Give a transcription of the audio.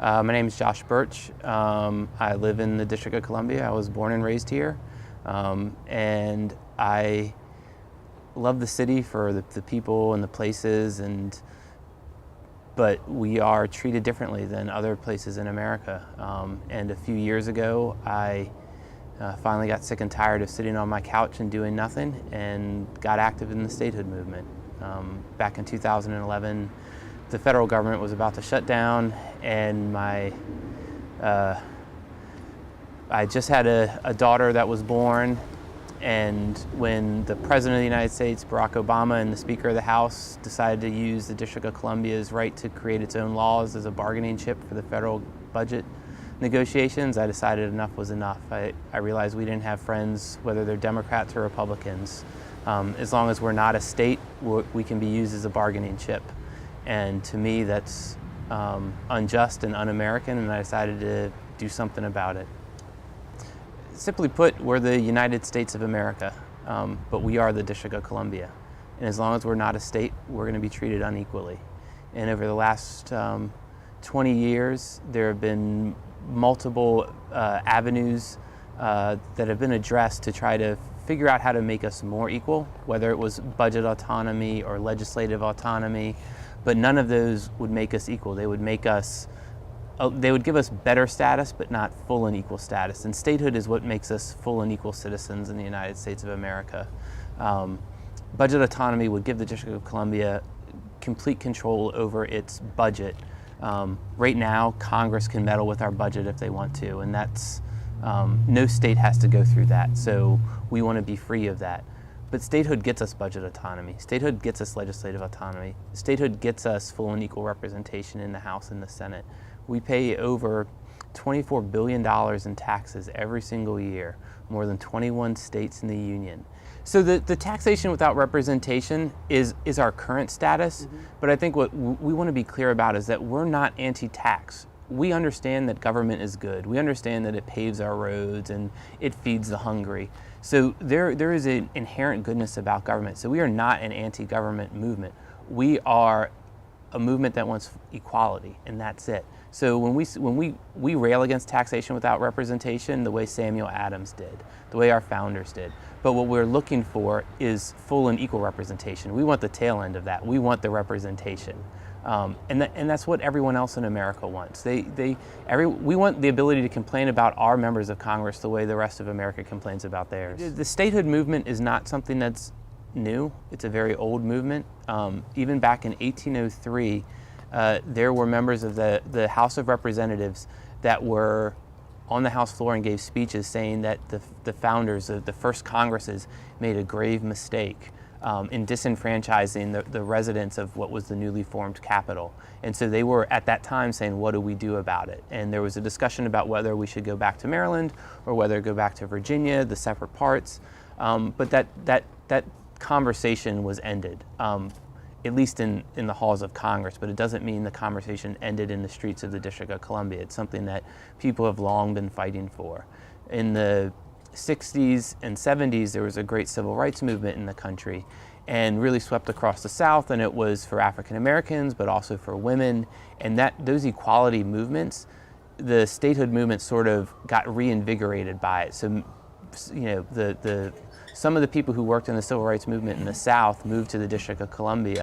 My name is Josh Burch. I live in the District of Columbia. I was born and raised here. And I love the city for the people and the places, but we are treated differently than other places in America. And a few years ago, I finally got sick and tired of sitting on my couch and doing nothing and got active in the statehood movement. Back in 2011, the federal government was about to shut down, and I just had a daughter that was born, and when the President of the United States, Barack Obama, and the Speaker of the House decided to use the District of Columbia's right to create its own laws as a bargaining chip for the federal budget negotiations, I decided enough was enough. I realized we didn't have friends, whether they're Democrats or Republicans. As long as we're not a state, we can be used as a bargaining chip. And to me, that's unjust and un-American, and I decided to do something about it. Simply put, we're the United States of America, but we are the District of Columbia. And as long as we're not a state, we're going to be treated unequally. And over the last 20 years, there have been multiple avenues that have been addressed to try to figure out how to make us more equal, whether it was budget autonomy or legislative autonomy, but none of those would make us equal. They would make us, they would give us better status, but not full and equal status. And statehood is what makes us full and equal citizens in the United States of America. Budget autonomy would give the District of Columbia complete control over its budget. Right now, Congress can meddle with our budget if they want to, and that's, no state has to go through that. So we want to be free of that. But statehood gets us budget autonomy. Statehood gets us legislative autonomy. Statehood gets us full and equal representation in the House and the Senate. We pay over $24 billion in taxes every single year, more than 21 states in the Union. So the taxation without representation is our current status, but I think what we want to be clear about is that we're not anti-tax. We understand that government is good. We understand that it paves our roads and it feeds the hungry. So there is an inherent goodness about government. So we are not an anti-government movement. We are a movement that wants equality, and that's it. So when we rail against taxation without representation, the way Samuel Adams did, the way our founders did. But what we're looking for is full and equal representation. We want the tail end of that. We want the representation. And that's what everyone else in America wants. We want the ability to complain about our members of Congress the way the rest of America complains about theirs. The statehood movement is not something that's new. It's a very old movement. Even back in 1803, there were members of the House of Representatives that were on the House floor and gave speeches saying that the founders of the first Congresses made a grave mistake in disenfranchising the residents of what was the newly formed capital. And so they were at that time saying, what do we do about it? And there was a discussion about whether we should go back to Maryland or whether to go back to Virginia, the separate parts. But that conversation was ended, at least in the halls of Congress, but it doesn't mean the conversation ended in the streets of the District of Columbia. It's something that people have long been fighting for. In the 60s and 70s, there was a great civil rights movement in the country and really swept across the South, and it was for African Americans, but also for women. And those equality movements, the statehood movement sort of got reinvigorated by it. So, you know, some of the people who worked in the civil rights movement in the South moved to the District of Columbia.